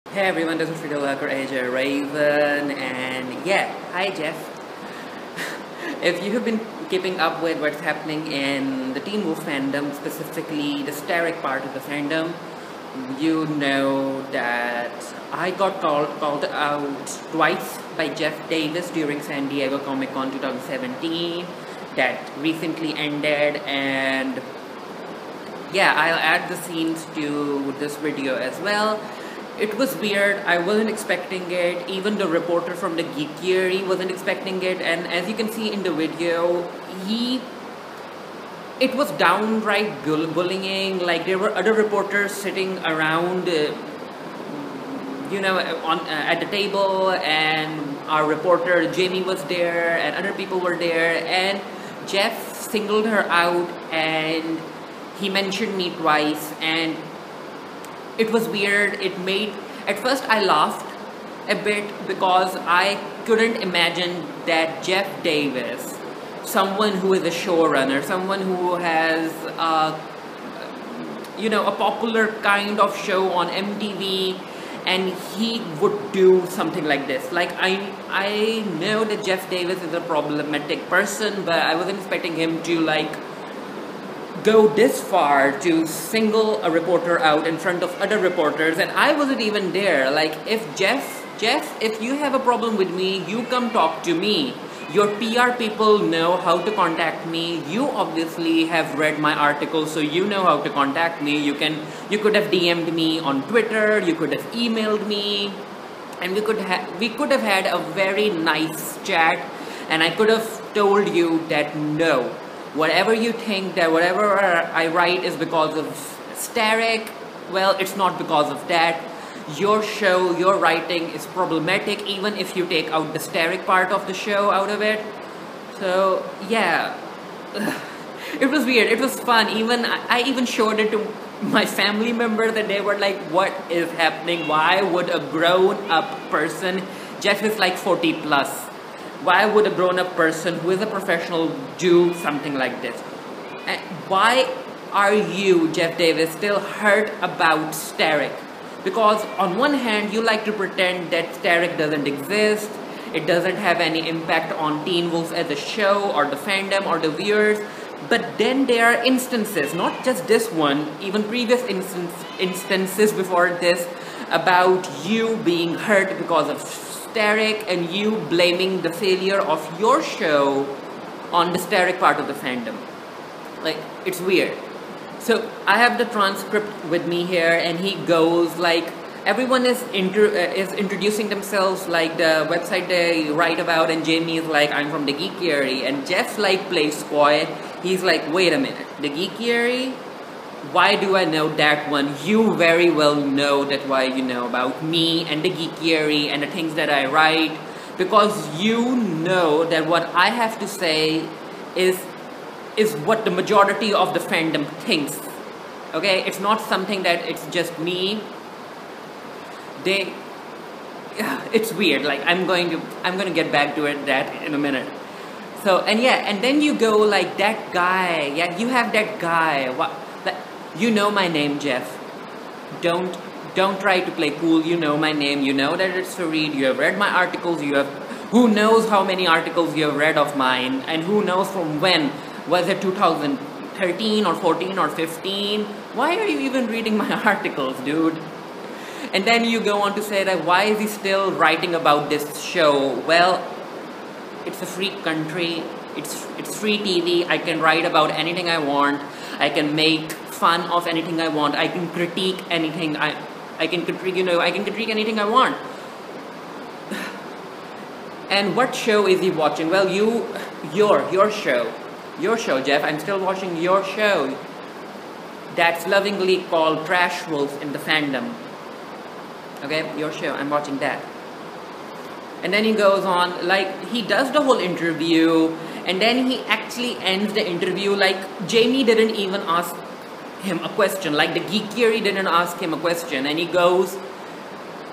Hey everyone, this is TheGeekairy Raven, and yeah, hi Jeff. If you have been keeping up with what's happening in the Teen Wolf fandom, specifically the Starrick part of the fandom, you know that I got called out twice by Jeff Davis during San Diego Comic Con 2017 that recently ended, and yeah, I'll add the scenes to this video as well. It was weird. I wasn't expecting it. Even the reporter from the TheGeekairy wasn't expecting it. And as you can see in the video, it was downright bullying. Like there were other reporters sitting around, at the table, and our reporter Jamie was there, and other people were there, and Jeff singled her out, and he mentioned me twice, and it was weird. At first I laughed a bit because I couldn't imagine that Jeff Davis, someone who is a showrunner, someone who has a popular kind of show on MTV, and he would do something like this. Like I know that Jeff Davis is a problematic person, but I wasn't expecting him to go this far to single a reporter out in front of other reporters, and I wasn't even there. Like, if Jeff, if you have a problem with me, you come talk to me. Your PR people know how to contact me. You obviously have read my article, so you know how to contact me. You could have DM'd me on Twitter, you could have emailed me, and we could have had a very nice chat, and I could have told you that no, whatever you think, that whatever I write is because of Starrick, well, it's not because of that. Your show, your writing is problematic, even if you take out the Starrick part of the show out of it. So, yeah. It was weird. It was fun. I even showed it to my family members, and they were like, what is happening? Why would a grown-up person, Jeff is like 40 plus, why would a grown-up person who is a professional do something like this? And why are you, Jeff Davis, still hurt about Starrick? Because on one hand, you like to pretend that Starrick doesn't exist, it doesn't have any impact on Teen Wolf as a show, or the fandom, or the viewers. But then there are instances, not just this one, even previous instances before this, about you being hurt because of Starrick, and you blaming the failure of your show on the Starrick part of the fandom. Like, it's weird. So I have the transcript with me here, and he goes like, everyone is introducing themselves, like the website they write about, and Jamie is like, I'm from TheGeekairy, and Jeff plays quiet. He's like, wait a minute, TheGeekairy? Why do I know that one? You very well know that why you know about me and TheGeekairy and the things that I write, because you know that what I have to say is what the majority of the fandom thinks. Okay, it's not something that it's just me. It's weird. Like, I'm going to get back to that in a minute. So, and then you go like, that guy. Yeah, you have that guy. What? You know my name, Jeff. Don't try to play cool. You know my name. You know that it's to read. You have read my articles. Who knows how many articles you have read of mine, and who knows from when. Was it 2013 or 14 or 15? Why are you even reading my articles, dude? And then you go on to say that, why is he still writing about this show? Well, it's a free country. It's free TV. I can write about anything I want. I can make fun of anything I want. I can critique anything. I can critique anything I want. And what show is he watching? Well, your show. Your show, Jeff. I'm still watching your show. That's lovingly called Trash Wolf in the fandom. Okay, your show. I'm watching that. And then he goes on, like, he does the whole interview, and then he actually ends the interview like Jamie didn't even ask him a question, like the TheGeekairy didn't ask him a question, and he goes,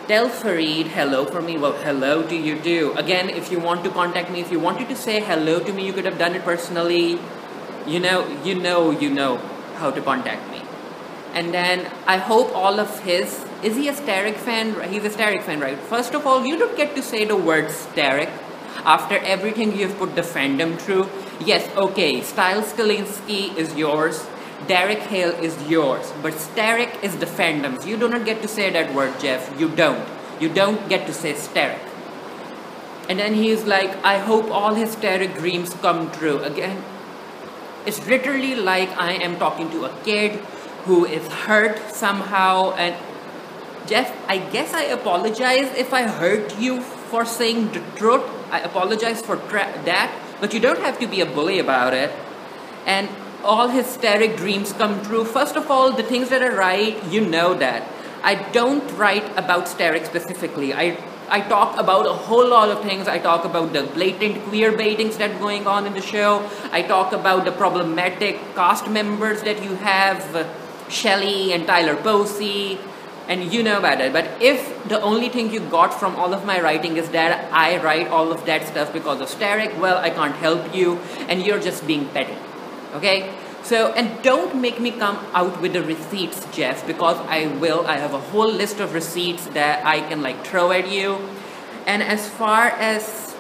tell Fareed hello for me. Well, hello to you too. Again, if you want to contact me, if you wanted to say hello to me, you could have done it personally. You know how to contact me. And then I hope all of his, is he a Starrick fan? He's a Starrick fan, right? First of all, you don't get to say the word Starrick after everything you've put the fandom through. Yes, okay, Styles Kalinsky is yours, Derek Hale is yours, but Starrick is the fandom's. You do not get to say that word, Jeff. You don't. You don't get to say Starrick. And then he's like, I hope all his Starrick dreams come true. Again, it's literally like I am talking to a kid who is hurt somehow. And Jeff, I guess I apologize if I hurt you for saying the truth. I apologize for that, but you don't have to be a bully about it. And all his Starrick dreams come true. First of all, the things that I write, you know that. I don't write about Starrick specifically. I talk about a whole lot of things. I talk about the blatant queer baitings that's going on in the show. I talk about the problematic cast members that you have, Shelley and Tyler Posey, and you know about it. But if the only thing you got from all of my writing is that I write all of that stuff because of Starrick, well, I can't help you, and you're just being petty. Okay? So, and don't make me come out with the receipts, Jeff, because I will. I have a whole list of receipts that I can like throw at you. And as far as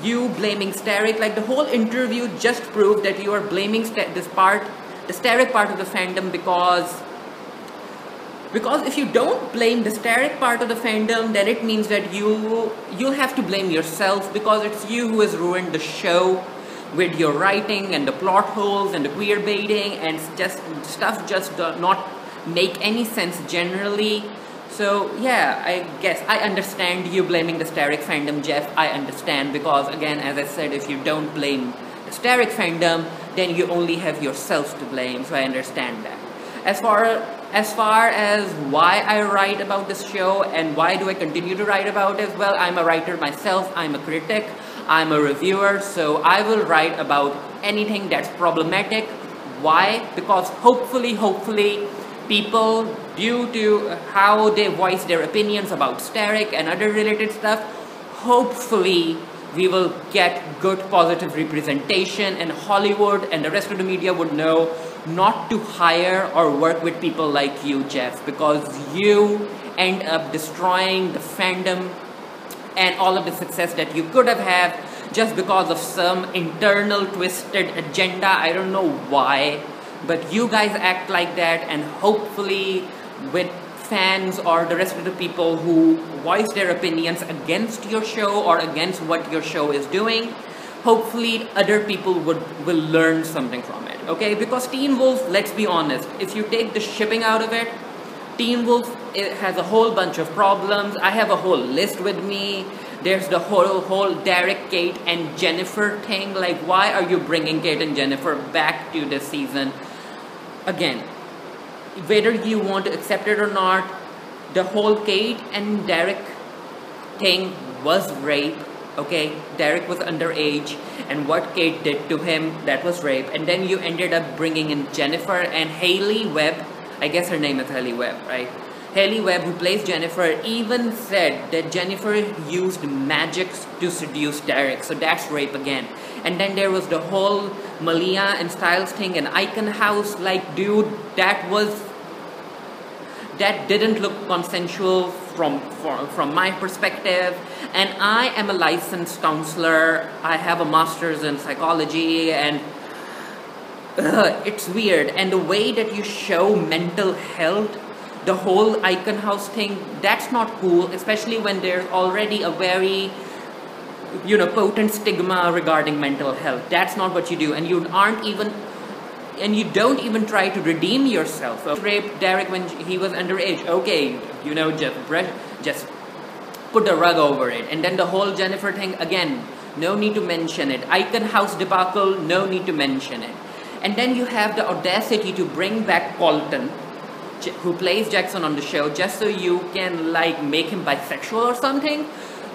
you blaming Starrick, like the whole interview just proved that you are blaming the Starrick part of the fandom because if you don't blame the Starrick part of the fandom, then it means that you'll have to blame yourself, because it's you who has ruined the show with your writing and the plot holes and the queer baiting, and just stuff just does not make any sense generally. So yeah, I guess I understand you blaming the Starrick fandom, Jeff. I understand, because again, as I said, if you don't blame the Starrick fandom, then you only have yourself to blame. So I understand that. As far as why I write about this show and why do I continue to write about it, well, I'm a writer myself. I'm a critic. I'm a reviewer, so I will write about anything that's problematic. Why? Because hopefully, people, due to how they voice their opinions about Starrick and other related stuff, hopefully we will get good positive representation, and Hollywood and the rest of the media would know not to hire or work with people like you, Jeff, because you end up destroying the fandom and all of the success that you could have had just because of some internal twisted agenda. I don't know why, but you guys act like that, and hopefully with fans or the rest of the people who voice their opinions against your show or against what your show is doing, hopefully other people will learn something from it, okay? Because Teen Wolf, let's be honest, if you take the shipping out of it, Teen Wolf, it has a whole bunch of problems. I have a whole list with me. There's the whole Derek, Kate, and Jennifer thing. Like, why are you bringing Kate and Jennifer back to this season? Again, whether you want to accept it or not, the whole Kate and Derek thing was rape, okay? Derek was underage, and what Kate did to him, that was rape. And then you ended up bringing in Jennifer and Hayley Webb. I guess her name is Hayley Webb, right? Hayley Webb, who plays Jennifer, even said that Jennifer used magic to seduce Derek, so that's rape again. And then there was the whole Malia and Styles thing, and Icon House, like, dude, that didn't look consensual from my perspective. And I am a licensed counselor. I have a master's in psychology, and it's weird. And the way that you show mental health, the whole Icon House thing, that's not cool, especially when there's already a very, potent stigma regarding mental health. That's not what you do, and you don't even try to redeem yourself. Raped Derek when he was underage. Okay, just put the rug over it. And then the whole Jennifer thing, again, no need to mention it. Icon House debacle, no need to mention it. And then you have the audacity to bring back Colton, who plays Jackson on the show, just so you can, like, make him bisexual or something.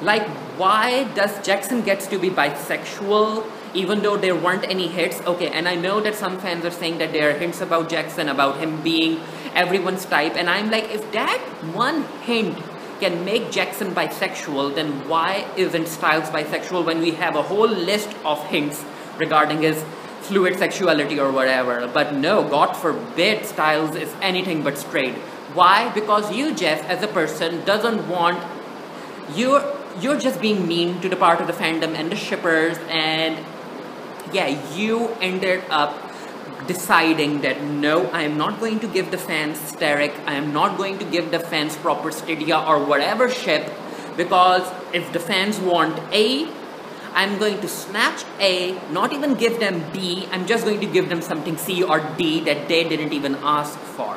Like, why does Jackson gets to be bisexual even though there weren't any hits? Okay, and I know that some fans are saying that there are hints about Jackson, about him being everyone's type, and I'm like, if that one hint can make Jackson bisexual, then why isn't Styles bisexual when we have a whole list of hints regarding his fluid sexuality or whatever. But no, God forbid Styles is anything but straight. Why? Because you, Jeff, as a person, doesn't want... You're just being mean to the part of the fandom and the shippers, and yeah, you ended up deciding that no, I am not going to give the fans Starrick, I am not going to give the fans proper Stydia or whatever ship, because if the fans want A, I'm going to snatch A, not even give them B, I'm just going to give them something C or D that they didn't even ask for.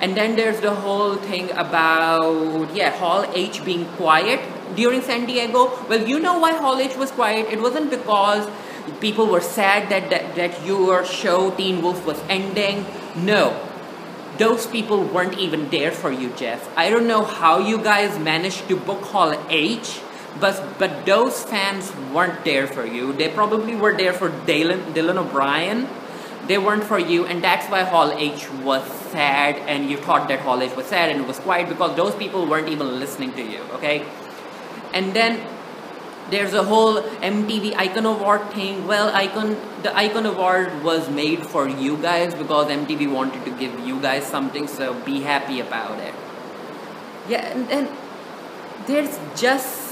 And then there's the whole thing about, yeah, Hall H being quiet during San Diego. Well, you know why Hall H was quiet? It wasn't because people were sad that your show, Teen Wolf, was ending. No. Those people weren't even there for you, Jeff. I don't know how you guys managed to book Hall H, but those fans weren't there for you. They probably were there for Dylan O'Brien. They weren't for you, and that's why Hall H was sad, and you thought that Hall H was sad and it was quiet because those people weren't even listening to you, okay? And then there's a whole MTV Icon Award thing. Well, the Icon Award was made for you guys because MTV wanted to give you guys something, so be happy about it. Yeah, and there's just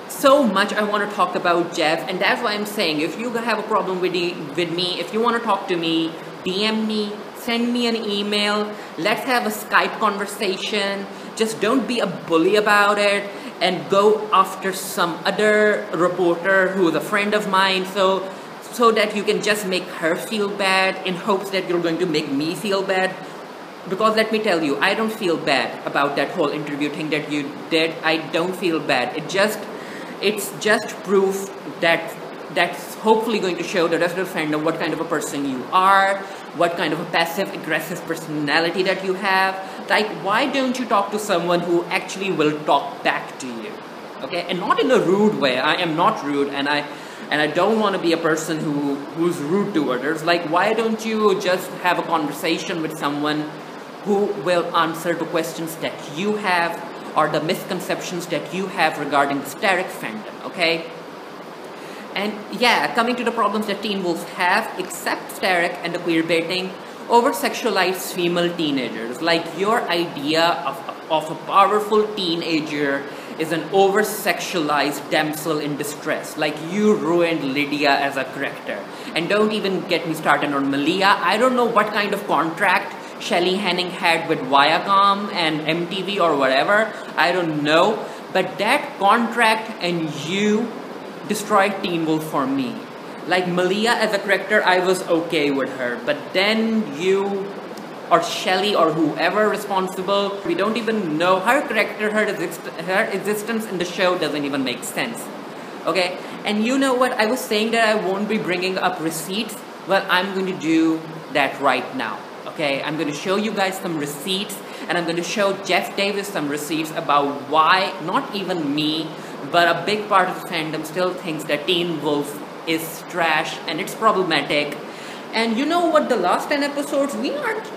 so much I want to talk about, Jeff, and that's why I'm saying, if you have a problem with me, if you want to talk to me, DM me, send me an email, let's have a Skype conversation. Just don't be a bully about it and go after some other reporter who is a friend of mine so that you can just make her feel bad in hopes that you're going to make me feel bad. Because let me tell you, I don't feel bad about that whole interview thing that you did. I don't feel bad. It's just proof that's hopefully going to show the rest of the fandom what kind of a person you are, what kind of a passive-aggressive personality that you have. Like, why don't you talk to someone who actually will talk back to you, okay? And not in a rude way. I am not rude, and I don't want to be a person who's rude to others. Like, why don't you just have a conversation with someone who will answer the questions that you have, or the misconceptions that you have regarding the Starrick fandom, okay? And yeah, coming to the problems that Teen Wolves have, except Starrick and the queerbaiting, over-sexualized female teenagers. Like, your idea of a powerful teenager is an over-sexualized damsel in distress. Like, you ruined Lydia as a character. And don't even get me started on Malia. I don't know what kind of contract Shelley Henning had with Viacom and MTV or whatever, I don't know, but that contract and you destroyed Teen Wolf for me. Like, Malia as a character, I was okay with her, but then you or Shelley or whoever responsible, we don't even know her character, her existence in the show doesn't even make sense, okay? And you know what, I was saying that I won't be bringing up receipts. Well, I'm going to do that right now. Okay, I'm going to show you guys some receipts, and I'm going to show Jeff Davis some receipts about why, not even me, but a big part of the fandom still thinks that Teen Wolf is trash and it's problematic. And you know what, the last 10 episodes, we aren't,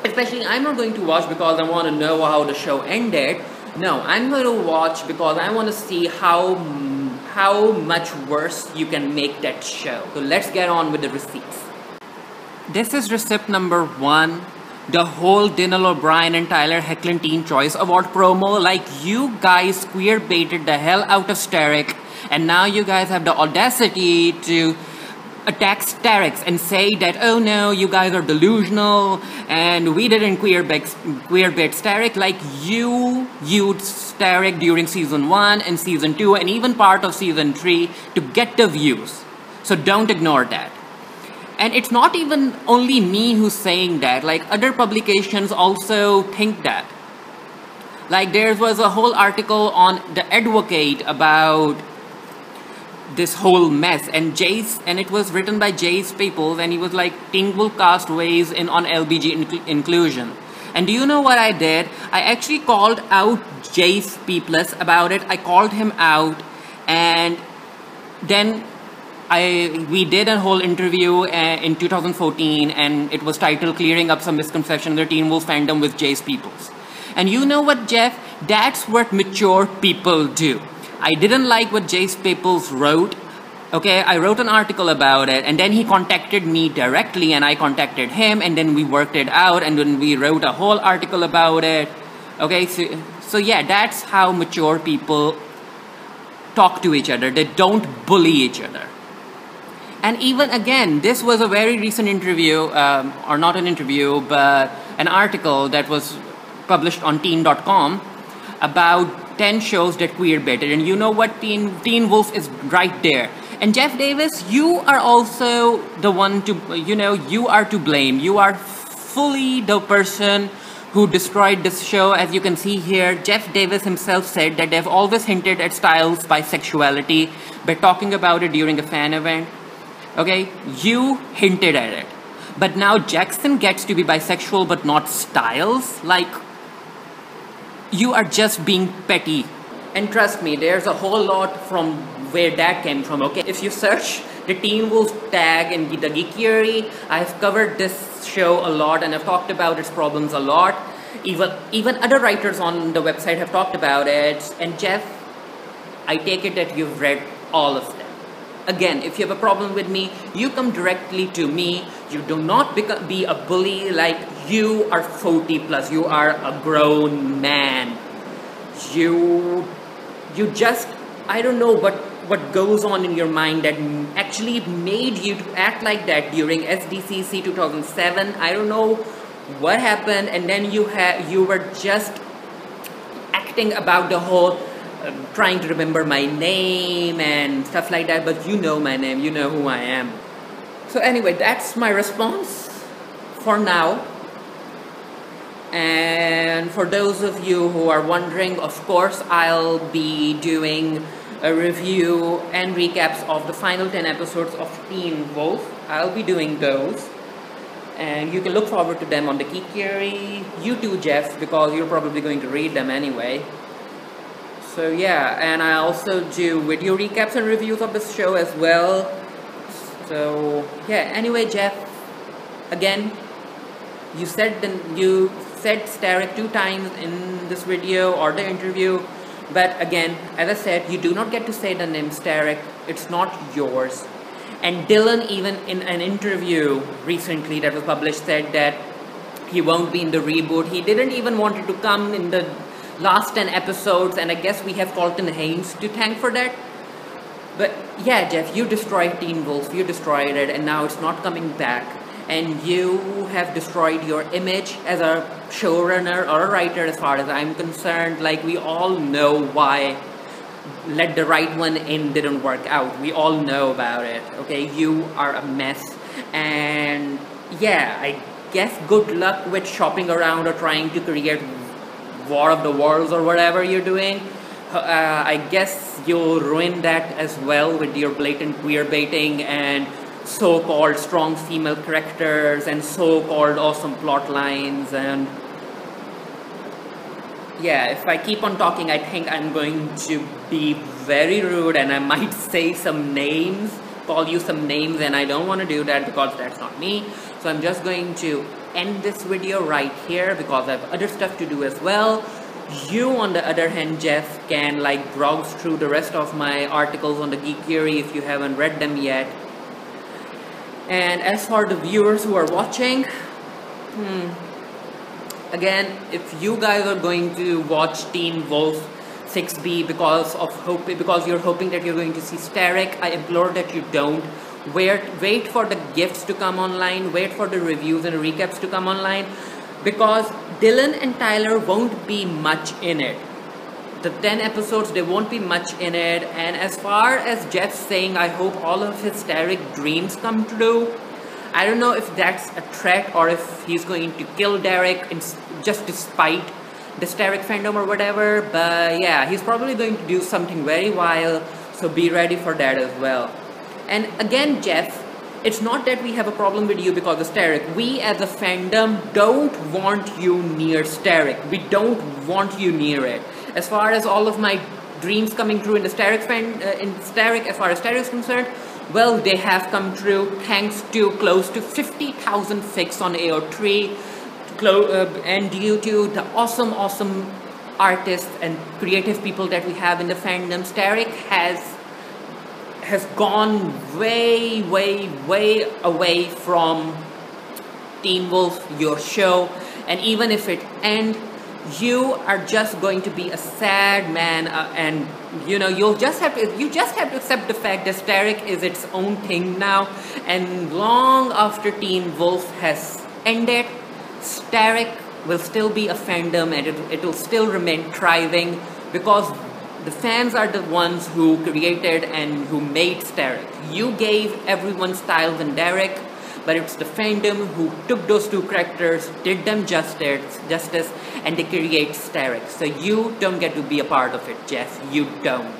especially I'm not going to watch because I want to know how the show ended. No, I'm going to watch because I want to see how much worse you can make that show. So let's get on with the receipts. This is receipt number 1, the whole Dylan O'Brien and Tyler Hoechlin Teen Choice Award promo. Like, you guys queer baited the hell out of Starrick, and now you guys have the audacity to attack Starrick and say that, oh no, you guys are delusional, and we didn't queer bait Starrick. Like, you used Starrick during season 1 and season 2 and even part of season 3 to get the views. So don't ignore that. And it's not even only me who's saying that, like, other publications also think that. Like, there was a whole article on The Advocate about this whole mess, and it was written by Jace Peoples, and he was like, Teen Wolf cast weighs in on LBG inclusion. And do you know what I did? I actually called out Jace Peoples about it. I called him out, and then we did a whole interview in 2014, and it was titled Clearing Up Some Misconceptions in the Teen Wolf Fandom with Jace Peoples. And you know what, Jeff? That's what mature people do. I didn't like what Jace Peoples wrote Okay, I wrote an article about it, and then he contacted me directly, and I contacted him, and then we worked it out, and then we wrote a whole article about it. Okay, so yeah, that's how mature people talk to each other. They don't bully each other. And even again, this was a very recent interview, or not an interview, but an article that was published on teen.com about 10 shows that queer-baited. And you know what? Teen Wolf is right there. And Jeff Davis, you are also the one to, you are to blame. You are fully the person who destroyed this show. As you can see here, Jeff Davis himself said that they've always hinted at Styles' bisexuality by talking about it during a fan event. Okay, you hinted at it. But now Jackson gets to be bisexual but not Styles? Like, you are just being petty. And trust me, there's a whole lot from where that came from, okay? If you search the Teen Wolf tag in the Geekairy, I've covered this show a lot and I've talked about its problems a lot. Even other writers on the website have talked about it. And Jeff, I take it that you've read all of them. Again, if you have a problem with me, you come directly to me. You do not be a bully. Like, you are 40 plus. You are a grown man. You just, I don't know what goes on in your mind that actually made you to act like that during SDCC 2007. I don't know what happened, and then you were just acting about the whole trying to remember my name and stuff like that, but you know my name, you know who I am. So anyway, that's my response for now. And for those of you who are wondering, of course, I'll be doing a review and recaps of the final 10 episodes of Teen Wolf. I'll be doing those. And you can look forward to them on the Geekairy. You too, Jeff, because you're probably going to read them anyway. So yeah, and I also do video recaps and reviews of this show as well. So yeah, anyway, Jeff, again, you said Starrick 2 times in this video or the interview, but again, as I said, you do not get to say the name Starrick. It's not yours. And Dylan, even in an interview recently that was published, said that he won't be in the reboot. He didn't even want to come in the last 10 episodes, and I guess we have Colton Haynes to thank for that. But yeah, Jeff, you destroyed Teen Wolf, you destroyed it, and now it's not coming back. And you have destroyed your image as a showrunner or a writer as far as I'm concerned. Like, we all know why Let the Right One In didn't work out. We all know about it, okay? You are a mess. And yeah, I guess good luck with shopping around or trying to create War of the Worlds or whatever you're doing. I guess you'll ruin that as well with your blatant queer baiting and so-called strong female characters and so-called awesome plot lines. And yeah, if I keep on talking, I think I'm going to be very rude and I might say some names, call you some names, and I don't want to do that because that's not me. So I'm just going to end this video right here because I have other stuff to do as well. You, on the other hand, Jeff, can like browse through the rest of my articles on the Geekairy if you haven't read them yet. And as for the viewers who are watching, again, if you guys are going to watch Teen Wolf 6B because you're hoping that you're going to see Starrick, I implore that you don't. Wait for the gifts to come online, wait for the reviews and recaps to come online, because Dylan and Tyler won't be much in it. The 10 episodes, they won't be much in it. And as far as Jeff saying, I hope all of his Starrick dreams come true, I don't know if that's a threat or if he's going to kill Derek just to spite the Starrick fandom or whatever. But yeah, he's probably going to do something very wild, so be ready for that as well. And again, Jeff, it's not that we have a problem with you because of Starrick. We as a fandom don't want you near Starrick. We don't want you near it. As far as all of my dreams coming true in the Starrick as far as Starrick is concerned, well, they have come true thanks to close to 50,000 fics on AO3, and due to the awesome artists and creative people that we have in the fandom. Starrick has gone way, way, way away from Teen Wolf, your show, and even if it ends, you are just going to be a sad man, and you just have to accept the fact that Starrick is its own thing now, and long after Teen Wolf has ended, Starrick will still be a fandom, and it will still remain thriving because the fans are the ones who created and who made Starrick. You gave everyone Styles and Derek, but it's the fandom who took those two characters, did them justice, and they create Starrick. So you don't get to be a part of it, Jeff. You don't.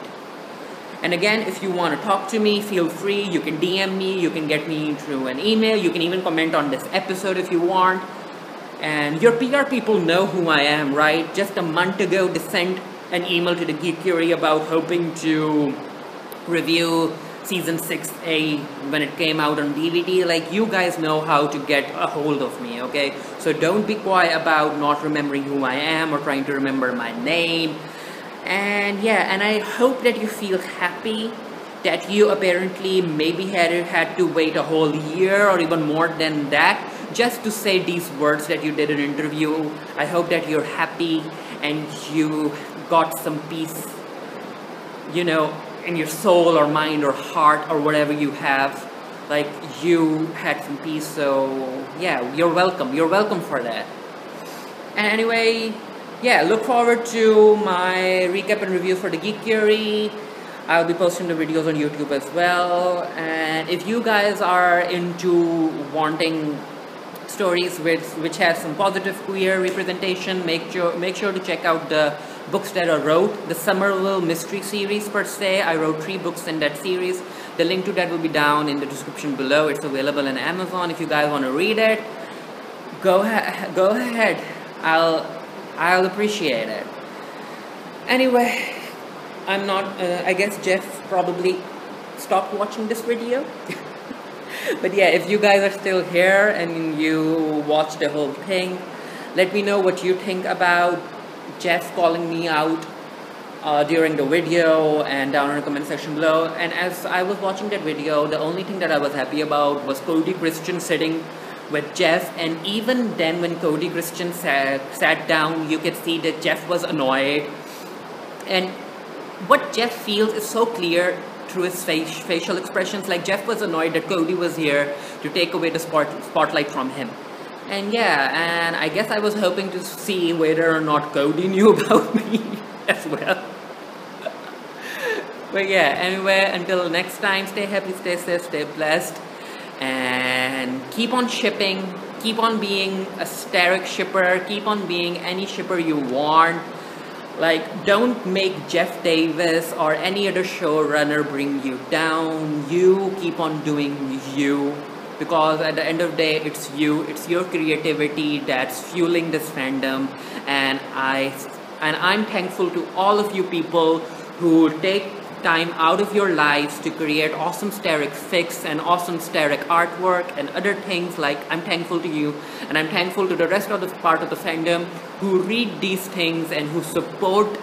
And again, if you want to talk to me, feel free. You can DM me, you can get me through an email, you can even comment on this episode if you want. And your PR people know who I am, right? Just a month ago, they sent an email to TheGeekairy about hoping to review Season 6A when it came out on DVD. Like, you guys know how to get a hold of me, okay? So don't be quiet about not remembering who I am or trying to remember my name. And yeah, and I hope that you feel happy that you apparently maybe had to wait a whole year or even more than that just to say these words that you did in an interview. I hope that you're happy and you got some peace, in your soul or mind or heart or whatever you have. Like, you had some peace, so yeah, you're welcome for that. And anyway, yeah, look forward to my recap and review for TheGeekairy. I'll be posting the videos on YouTube as well. And if you guys are into wanting stories which has some positive queer representation, make sure to check out the books that I wrote, the Somerville Mystery Series per se. I wrote 3 books in that series. The link to that will be down in the description below. It's available on Amazon. If you guys want to read it, go ahead. I'll appreciate it. Anyway, I guess Jeff probably stopped watching this video. But yeah, if you guys are still here and you watched the whole thing, let me know what you think about Jeff calling me out during the video and down in the comment section below. And as I was watching that video, the only thing that I was happy about was Cody Christian sitting with Jeff, and even then when Cody Christian sat down, you could see that Jeff was annoyed. And what Jeff feels is so clear through his facial expressions. Like, Jeff was annoyed that Cody was here to take away the spotlight from him. And yeah, and I guess I was hoping to see whether or not Cody knew about me as well. But yeah, anyway, until next time, stay happy, stay safe, stay blessed, and keep on shipping, keep on being a Starrick shipper, keep on being any shipper you want. Like, don't make Jeff Davis or any other showrunner bring you down. You keep on doing you, because at the end of the day, it's your creativity that's fueling this fandom. And I'm thankful to all of you people who take time out of your lives to create awesome Starrick fics and awesome Starrick artwork and other things. Like, I'm thankful to you, and I'm thankful to the rest of the part of the fandom who read these things and who support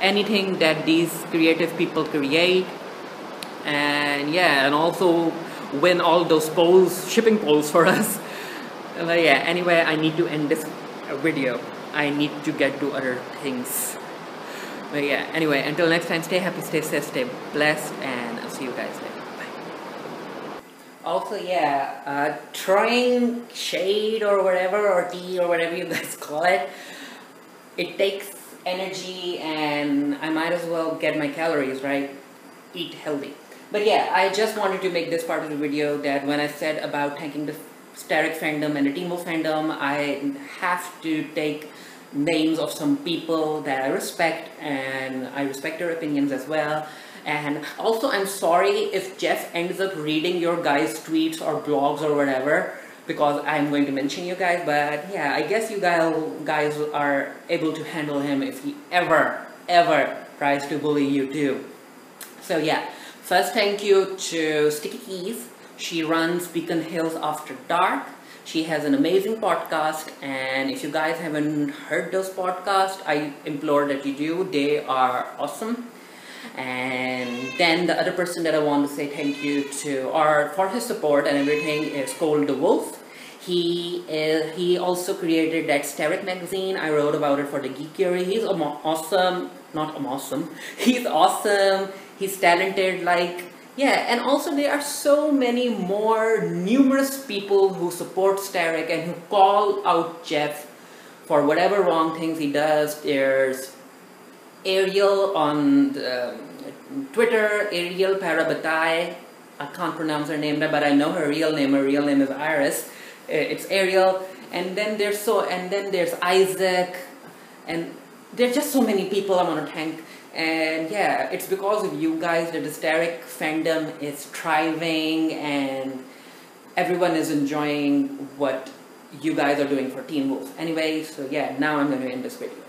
anything that these creative people create. And yeah, and also win all those shipping polls for us. Yeah, anyway, I need to end this video. I need to get to other things. But yeah, anyway, until next time, stay happy, stay safe, stay blessed, and I'll see you guys later. Bye. Also, yeah, trying shade or whatever, or tea or whatever you guys call it, it takes energy, and I might as well get my calories, right? Eat healthy. But yeah, I just wanted to make this part of the video that when I said about thanking the Starrick fandom and the Teen Wolf fandom, I have to take names of some people that I respect, and I respect their opinions as well. And also, I'm sorry if Jeff ends up reading your guys' tweets or blogs or whatever, because I'm going to mention you guys. But yeah, I guess you guys are able to handle him if he ever tries to bully you too. So yeah, first thank you to Sticky Keys. She runs Beacon Hills After Dark. She has an amazing podcast, and if you guys haven't heard those podcasts, I implore that you do. They are awesome. And then the other person that I want to say thank you to, or for his support and everything, is Cole the Wolf. He also created that Steric magazine. I wrote about it for TheGeekairy. He's awesome. Not awesome. He's awesome. He's talented. Like, yeah, and also there are so many more numerous people who support Steric and who call out Jeff for whatever wrong things he does. There's Ariel on Twitter, Ariel Parabatai. I can't pronounce her name, but I know her real name. Her real name is Iris. It's Ariel, and then there's Isaac, and there's just so many people I want to thank. And yeah, it's because of you guys that the Steric fandom is thriving, and everyone is enjoying what you guys are doing for Teen Wolf. Anyway, so yeah, now I'm going to end this video.